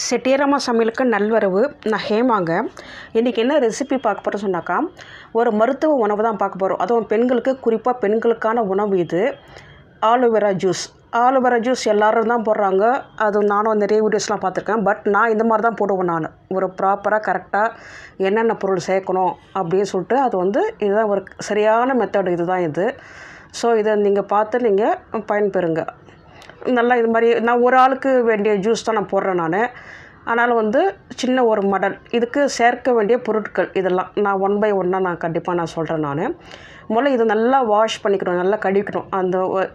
செட்டியாரம்மா நல்வரவு. நான் ஹேமாங்க. இன்றைக்கி என்ன ரெசிபி பார்க்க போகிறோம் சொன்னாக்கா, ஒரு மருத்துவ உணவு தான் பார்க்க போகிறோம். அதுவும் பெண்களுக்கு, குறிப்பாக பெண்களுக்கான உணவு இது. Aloe vera juice. ஆலோவேரா ஜூஸ் எல்லோரும் தான் போடுறாங்க. அது நானும் நிறைய வீடியோஸ்லாம் பார்த்துருக்கேன். பட் நான் இந்த மாதிரி தான் போடுவேன். நான் ஒரு ப்ராப்பராக கரெக்டாக என்னென்ன பொருள் சேர்க்கணும் அப்படின்னு சொல்லிட்டு அது இதுதான் ஒரு சரியான மெத்தட். இதுதான் இது. ஸோ இதை நீங்கள் பார்த்து நீங்கள் பயன்பெறுங்க. நல்லா இது மாதிரி நான் ஒரு ஆளுக்கு வேண்டிய ஜூஸ் தான் நான் போடுறேன் நான். ஆனாலும் சின்ன ஒரு மடல் இதுக்கு சேர்க்க வேண்டிய பொருட்கள் இதெல்லாம் நான் 1 by 1 நான் கண்டிப்பாக நான் சொல்கிறேன். நான் முதல்ல இதை நல்லா வாஷ் பண்ணிக்கணும், நல்லா கழுவிக்கணும்.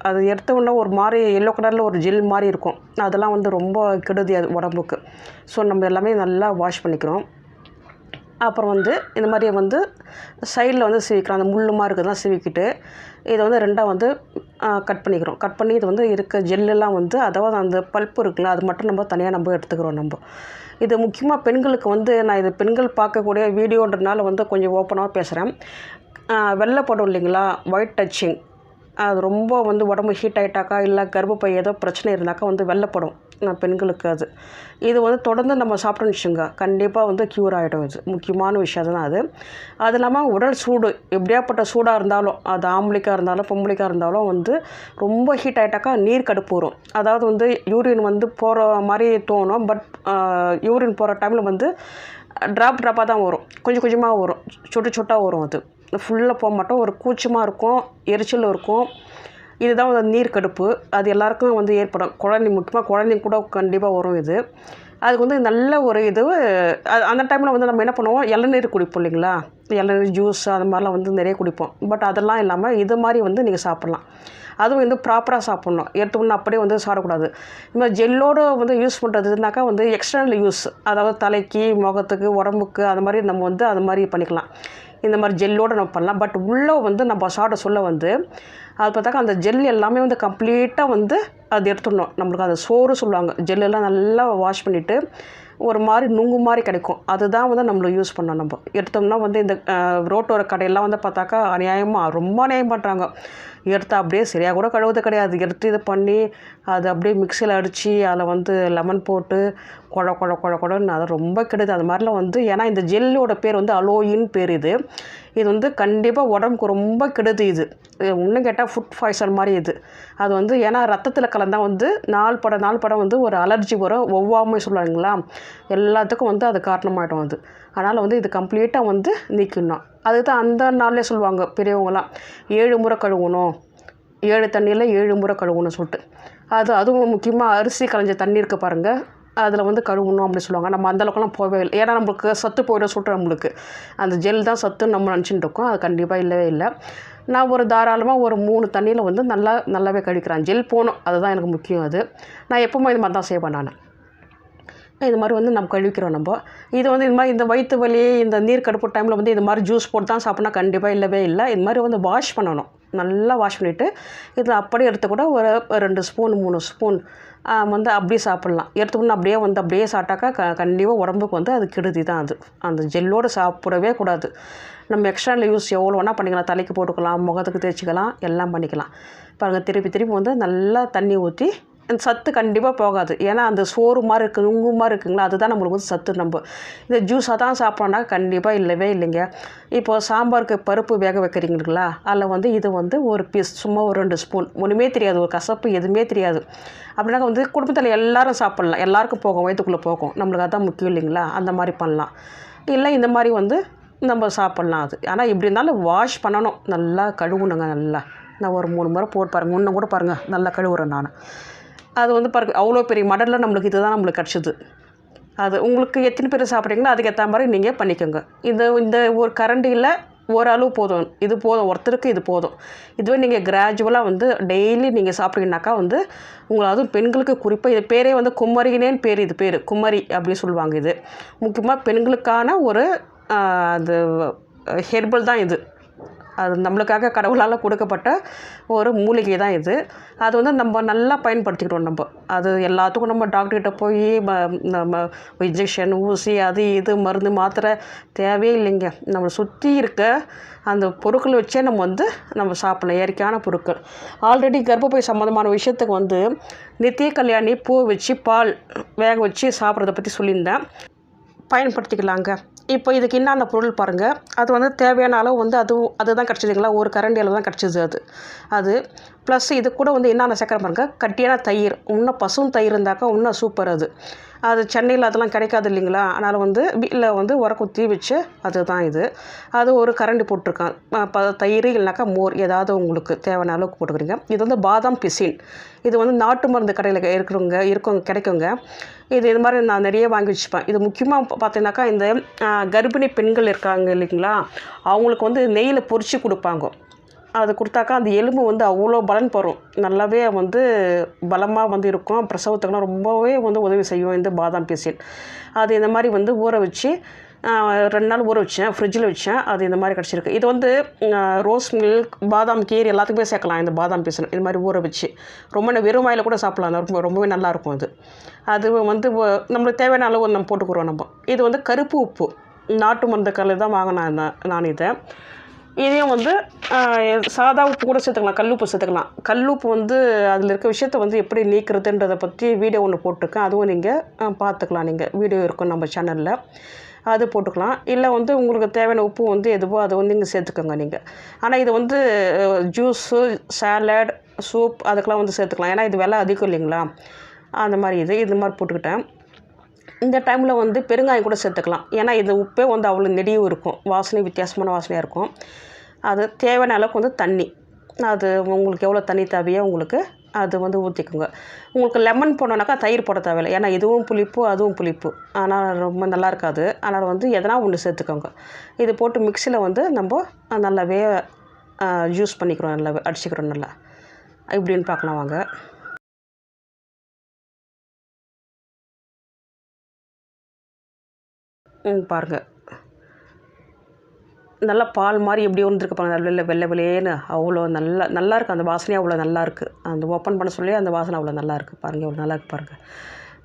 அது எடுத்த உடனே ஒரு மாதிரி எல்லோ கலரில் ஒரு ஜெல் மாதிரி இருக்கும். அதெல்லாம் ரொம்ப கெடுதி அது உடம்புக்கு. ஸோ நம்ம எல்லாமே நல்லா வாஷ் பண்ணிக்கிறோம். அப்புறம் இந்த மாதிரி சைடில் சீவிக்கிறோம். அந்த முள்ளுமா இருக்கிறதெல்லாம் சீவிக்கிட்டு இதை ரெண்டாக கட் பண்ணிக்கிறோம். கட் பண்ணி இது இருக்க ஜெல்லெல்லாம் அதாவது அந்த பல்ப்பு இருக்குல்ல, அது மட்டும் நம்ம தனியாக நம்ம எடுத்துக்கிறோம். இது முக்கியமாக பெண்களுக்கு நான் இது பெண்கள் பார்க்கக்கூடிய வீடியோன்றதுனால கொஞ்சம் ஓப்பனாக பேசுகிறேன். வெள்ளைப்படும் இல்லைங்களா, ஒயிட் டச்சிங், அது ரொம்ப உடம்பு ஹீட் ஆகிட்டாக்கா இல்லை கர்ப்பப்பை ஏதோ பிரச்சனை இருந்தாக்கா வெள்ளைப்படும் பெண்களுக்கு. இது தொடர்ந்து நம்ம சாப்பிட்டோன்னு வச்சுங்க, கண்டிப்பாக க்யூர் ஆகிடும். இது முக்கியமான விஷயம் தான் அது. அது இல்லாமல் உடல் சூடு எப்படியாப்பட்ட சூடாக இருந்தாலும், அது ஆம்பளைக்காக இருந்தாலும் பொம்பளைக்காக இருந்தாலும் ரொம்ப ஹீட் ஆகிட்டாக்கா நீர் கடுப்பு வரும். அதாவது யூரின் போகிற மாதிரி தோணும். பட் யூரின் போகிற டைமில் ட்ராப்பாக தான் வரும், கொஞ்சம் கொஞ்சமாக வரும், சொட்டாக வரும். அது ஃபுல்லாக போக மாட்டோம். ஒரு கூச்சமாக இருக்கும், எரிச்சல் இருக்கும். இதுதான் நீர் கடுப்பு. அது எல்லாருக்கும் ஏற்படும். முக்கியமாக குழந்தைங்க கூட கண்டிப்பாக வரும் இது. அதுக்கு நல்ல ஒரு இது. அந்த டைமில் நம்ம என்ன பண்ணுவோம், இளநீர் குடிப்போம் இல்லைங்களா, இளநீர் ஜூஸ் அது மாதிரிலாம் நிறைய குடிப்போம். பட் அதெல்லாம் இல்லாமல் இது மாதிரி நீங்கள் சாப்பிட்லாம். அதுவும் ப்ராப்பராக சாப்பிட்ணும். எடுத்துக்கணும் அப்படியே சாப்பிடக்கூடாது. இந்த மாதிரி ஜெல்லோடு யூஸ் பண்ணுறதுனாக்கா எக்ஸ்டர்னல் யூஸ், அதாவது தலைக்கு, முகத்துக்கு, உடம்புக்கு அது மாதிரி நம்ம அது மாதிரி பண்ணிக்கலாம். இந்த மாதிரி ஜெல்லோடு நம்ம பண்ணலாம். பட் உள்ளே நம்ம சாப்பிட சொல்ல அது பார்த்தாக்கா அந்த ஜெல் எல்லாமே கம்ப்ளீட்டாக அது எடுத்துடணும். நம்மளுக்கு அந்த சோறு சொல்லுவாங்க, ஜெல்லெல்லாம் நல்லா வாஷ் பண்ணிவிட்டு ஒரு மாதிரி நுங்கு மாதிரி கிடைக்கும். அதுதான் நம்மளுக்கு யூஸ் பண்ணோம். நம்ம எடுத்தோம்னா இந்த ரோட்டோர கடையெல்லாம் பார்த்தாக்கா அநியாயமாக ரொம்ப அநியாயம் பண்ணுறாங்க. எடுத்து அப்படியே சரியாக கூட கழுவுறது கிடையாது. எடுத்து இது பண்ணி அது அப்படியே மிக்சியில் அடித்து அதில் லெமன் போட்டு குழன்னு அது ரொம்ப கெடுது. அது மாதிரிலாம் ஏன்னா இந்த ஜெல்லோட பேர் அலோயின்னு பேர். இது கண்டிப்பாக உடம்புக்கு ரொம்ப கெடுது. இது இன்னும் கேட்டால் ஃபுட் பாய்சன் மாதிரி இது. அது ஏன்னா ரத்தத்தில் கலந்தால் நாள் படம் ஒரு அலர்ஜி வரும், ஒவ்வாமை சொல்லுவாங்களா, எல்லாத்துக்கும் அது காரணமாகிடும். அது அதனால் இது கம்ப்ளீட்டாக நீக்கணும். அதுதான் அந்த நாள்லேயே சொல்லுவாங்க பெரியவங்களாம், 7 முறை கழுவணும், 7 தண்ணியில் 7 முறை கழுவணும்னு சொல்லிட்டு. அதுவும் முக்கியமாக அரிசி களைஞ்ச தண்ணி இருக்குது பாருங்கள், அதில் கழுவணும் அப்படின்னு சொல்லுவாங்க. நம்ம அந்தளவுக்குலாம் போகவே இல்லை. ஏன்னா நம்மளுக்கு சத்து போய்டும் சொல்லிட்டு நம்மளுக்கு அந்த ஜெல் தான் சத்துன்னு நம்ம நினச்சிட்டு இருக்கோம். அது கண்டிப்பாக இல்லவே இல்லை. நான் தாராளமாக ஒரு 3 தண்ணியில் நல்லாவே கழிக்கிறேன். ஜெல் போகணும், அதுதான் எனக்கு முக்கியம். அது நான் எப்போவுமே இது மாதிரி தான் செய்வேன். நான் இது மாதிரி நம்ம கழுவிக்கிறோம். நம்ம இது இது மாதிரி இந்த வயிற்று வலி, இந்த நீர் கடுப்பு டைமில் இது மாதிரி ஜூஸ் போட்டு தான் சாப்பிட்னா கண்டிப்பாக இல்லவே இல்லை. இது மாதிரி வாஷ் பண்ணணும். நல்லா வாஷ் பண்ணிவிட்டு இதில் அப்படியே எடுத்து கூட ஒரு 2 ஸ்பூன் 3 ஸ்பூன் அப்படியே சாப்பிட்லாம். எடுத்துக்கணும் அப்படியே அப்படியே சாப்பிட்டாக்கா கண்டிப்பாக உடம்புக்கு அது கெடுதி தான். அது அந்த ஜெல்லோடு சாப்பிடவே கூடாது. நம்ம எக்ஸ்ட்ரா யூஸ் எவ்வளோ வேணால் பண்ணிக்கலாம். தலைக்கு போட்டுக்கலாம், முகத்துக்கு தேய்ச்சிக்கலாம், எல்லாம் பண்ணிக்கலாம். பாருங்கள், திருப்பி நல்லா தண்ணி ஊற்றி அந்த சத்து கண்டிப்பாக போகாது. ஏன்னா அந்த சோறு மாதிரி இருக்குது, நுங்கு மாதிரி இருக்குங்களா, அதுதான் நம்மளுக்கு சத்து. நம்ம இந்த ஜூஸாக தான் சாப்பிட்றோன்னா கண்டிப்பாக இல்லவே இல்லைங்க. இப்போது சாம்பாருக்கு பருப்பு வேக வைக்கிறீங்களா, அதில் இது ஒரு பீஸ், சும்மா ஒரு 2 ஸ்பூன், ஒன்றுமே தெரியாது, ஒரு கசப்பு எதுவுமே தெரியாது. அப்படின்னா குடும்பத்தில் எல்லோரும் சாப்பிட்லாம், எல்லாருக்கும் போகும், வயிற்றுக்குள்ளே போகும். நம்மளுக்கு அதுதான் முக்கியம் இல்லைங்களா, அந்த மாதிரி பண்ணலாம். இல்லை இந்த மாதிரி நம்ம சாப்பிட்லாம். அது ஆனால் இப்படி இருந்தாலும் வாஷ் பண்ணணும், நல்லா கழுவுணுங்க. நல்லா நான் ஒரு 3 முறை போட்டு பாருங்கள், முன்ன கூட பாருங்கள், நல்லா கழுவுறேன் நான். அது பாருங்கள், அவ்வளோ பெரிய மடலில் நம்மளுக்கு இதுதான் நம்மளுக்கு கிடச்சிது. அது உங்களுக்கு எத்தனை பேர் சாப்பிட்றீங்களோ அதுக்கேற்ற மாதிரி நீங்கள் பண்ணிக்கோங்க. இந்த ஒரு கரண்டியில் ஓரளவு போதும், இது போதும், ஒருத்தருக்கு இது போதும். இதுவே நீங்கள் கிராஜுவலாக டெய்லி நீங்கள் சாப்பிட்டீங்கன்னாக்கா உங்களுக்கு அதுவும் பெண்களுக்கு குறிப்பாக இது பேரே குமரினேன்னு பேர். இது பேர் குமரி அப்படின்னு சொல்லுவாங்க. இது முக்கியமாக பெண்களுக்கான ஒரு அது ஹெர்பல் தான் இது. அது நம்மளுக்காக கடவுளால் கொடுக்கப்பட்ட ஒரு மூலிகை தான் இது. அது வந்து நம்ம நல்லா பயன்படுத்திக்கிறோம் நம்ம. அது எல்லாத்துக்கும் நம்ம டாக்டர்கிட்ட போய் நம்ம இன்ஜெக்ஷன், ஊசி, அது இது மருந்து, மாத்திரை தேவையே இல்லைங்க. நம்மளை சுற்றி இருக்க அந்த பொருட்களை வச்சே நம்ம சாப்பிடலாம். இயற்கையான பொருட்கள். ஆல்ரெடி கர்ப்பப்பை சம்மந்தமான விஷயத்துக்கு நித்திய கல்யாணி பூ வச்சு பால் வேக வச்சு சாப்பிட்றத பற்றி சொல்லியிருந்தேன். பயன்படுத்திக்கலாங்க. இப்போ இதுக்கு என்னென்ன பொருள் பாருங்கள். அது தேவையான அளவு அதுதான் கிடச்சிதுங்களா, ஒரு கரண்டி அளவு தான் கிடச்சிது. அது ப்ளஸ் இது கூட என்னென்ன சேர்க்குற பாருங்கள். கட்டியான தயிர், இன்னும் பசும் தயிர் இருந்தாக்கா இன்னும் சூப்பர். அது சென்னையில் அதெல்லாம் கிடைக்காது இல்லைங்களா. அதனால் வீட்டில் உரக்குத்தி வச்சு அதுதான் இது. அது ஒரு கரண்டி போட்டிருக்கேன். தயிர் இல்லைனாக்கா மோர் ஏதாவது உங்களுக்கு தேவையான அளவுக்கு போட்டுக்கிறீங்க. இது பாதாம் பிசின். இது நாட்டு மருந்து கடையில் இருக்கவங்க கிடைக்குங்க. இது மாதிரி நான் நிறைய வாங்கி வச்சுப்பேன். இது முக்கியமாக பார்த்தீங்கன்னாக்கா இந்த கர்ப்பிணி பெண்கள் இருக்காங்க இல்லைங்களா, அவங்களுக்கு நெய்யில் பொரித்து கொடுப்பாங்க. அது கொடுத்தாக்கா அந்த எலும்பு அவ்வளோ பலன் பெறும். நல்லாவே பலமாக இருக்கும். பிரசவத்துக்கெல்லாம் ரொம்பவே உதவி செய்யும் இந்த பாதாம் பிசின். அது இந்த மாதிரி ஊற வச்சு 2 நாள் ஊற வச்சேன், ஃப்ரிட்ஜில் வச்சேன். அது இந்த மாதிரி கிடச்சிருக்கு. இது ரோஸ் மில்க், பாதாம் கீர் எல்லாத்துக்குமே சேர்க்கலாம் இந்த பாதாம் பிசின். இது மாதிரி ஊற வச்சு வெறும் வாயில் கூட சாப்பிட்லாம். ரொம்பவே நல்லாயிருக்கும். அது நம்மளுக்கு தேவையான அளவு நம்ம போட்டுக்கிறோம் நம்ம. இது கருப்பு உப்பு, நாட்டு மருந்து கடையில் தான் வாங்கினேன் நான் இதையும் சாதா உப்பு கூட சேர்த்துக்கலாம், கல்லுப்பு சேர்த்துக்கலாம். கல்லுப்பு அதில் இருக்க விஷயத்தை எப்படி நீக்கிறதுன்றதை பற்றி வீடியோ ஒன்று போட்டிருக்கேன். அதுவும் நீங்கள் பார்த்துக்கலாம். நீங்கள் வீடியோ இருக்கும் நம்ம சேனலில், அது போட்டுக்கலாம். இல்லை உங்களுக்கு தேவையான உப்பு எதுவோ அதை நீங்கள் சேர்த்துக்கோங்க நீங்கள். ஆனால் இது ஜூஸு, சாலட், சூப் அதுக்கெலாம் சேர்த்துக்கலாம். ஏன்னா இது விலை அதிகம் இல்லைங்களா. அந்த மாதிரி இது மாதிரி போட்டுக்கிட்டேன். இந்த டைமில் பெருங்காயம் கூட சேர்த்துக்கலாம். ஏன்னா இது உப்பே அவ்வளோ நெடியும் இருக்கும், வாசனை வித்தியாசமான வாசனையாக இருக்கும். அது தேவையான அளவுக்கு தண்ணி, அது உங்களுக்கு எவ்வளோ தண்ணி தேவையோ உங்களுக்கு அது ஊற்றிக்கோங்க. உங்களுக்கு லெமன் போடணுன்னாக்கா தயிர் போட தேவையில்லை. ஏன்னா இதுவும் புளிப்பு அதுவும் புளிப்பு, ஆனால் ரொம்ப நல்லா இருக்காது. அதனால் எதனா ஒன்று சேர்த்துக்கோங்க. இது போட்டு மிக்சியில் நம்ம நல்லாவே ஜூஸ் பண்ணிக்கிறோம், நல்லாவே அடிச்சுக்கிறோம். நல்லா இப்படின்னு பார்க்கலாம் வாங்க. பாருங்கள், நல்லா பால் மாதிரி எப்படி வந்துருக்கு பாருங்கள். நல்ல வெள்ளை வெள்ளையேன்னு அவ்வளோ நல்லா இருக்குது. அந்த வாசனையே அவ்வளோ நல்லாயிருக்கு. அந்த ஓப்பன் பண்ண சொல்லி அந்த வாசனை அவ்வளோ நல்லாயிருக்கு. பாருங்கள் எவ்வளோ நல்லாயிருக்கு பாருங்கள்.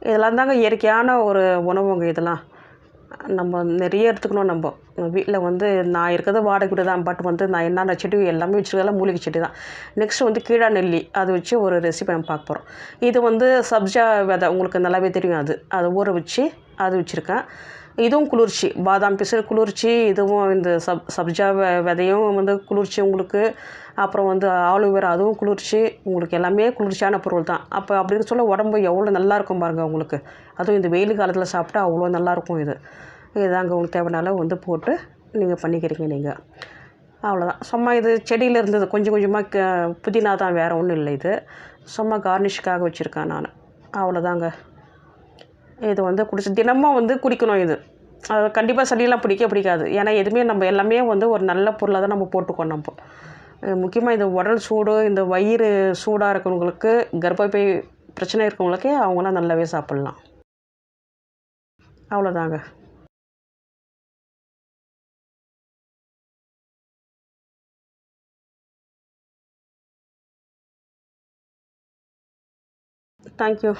இதெல்லாம் தாங்க இயற்கையான ஒரு உணவுங்க. இதெல்லாம் நம்ம நிறைய எடுத்துக்கணும். நம்ம வீட்டில் நான் இருக்கிறது வாடகை வீடு தான். பட் நான் என்னென்ன செடி எல்லாமே வச்சுருக்கதெல்லாம் மூலிகை செடி தான். நெக்ஸ்ட் கீழா நெல்லி, அது வச்சு ஒரு ரெசிபி நம்ம பார்க்க போகிறோம். இது சப்ஜா விதை, உங்களுக்கு நல்லாவே தெரியும். அதை ஊற வச்சு அது வச்சுருக்கேன். இதுவும் குளிர்ச்சி, பாதாம் பிசின் குளிர்ச்சி. இதுவும் இந்த சப்ஜா விதையும் குளிர்ச்சி உங்களுக்கு. அப்புறம் ஆலோவேரா, அதுவும் குளிர்ச்சி உங்களுக்கு. எல்லாமே குளிர்ச்சியான பொருள் தான். அப்படின்னு சொல்ல உடம்பு எவ்வளோ நல்லாயிருக்கும் பாருங்கள் உங்களுக்கு. அதுவும் இந்த வெயில் காலத்தில் சாப்பிட்டா அவ்வளோ நல்லாயிருக்கும். இதுதாங்க உங்களுக்கு தேவையான போட்டு நீங்கள் பண்ணிக்கிறீங்க நீங்கள். அவ்வளோதான். சும்மா இது செடியில் இருந்தது கொஞ்சம் கொஞ்சமாக புதினா தான், வேறு ஒன்றும் இல்லை. இது சும்மா கார்னிஷ்காக வச்சுருக்கேன் நான். அவ்வளோதாங்க. இது குடிச்சு தினமும் குடிக்கணும். இது கண்டிப்பாக சளியெல்லாம் பிடிக்காது. ஏன்னா எதுவுமே நம்ம எல்லாமே ஒரு நல்ல பொருளாக தான் நம்ம போட்டுக்கோம். நம்ம முக்கியமாக இந்த உடல் சூடு, இந்த வயிறு சூடாக இருக்கிறவங்களுக்கு, கர்ப்பப்பை பிரச்சனை இருக்கவங்களுக்கு அவங்களாம் நல்லாவே சாப்பிட்லாம். அவ்வளோதாங்க. தேங்க்யூ.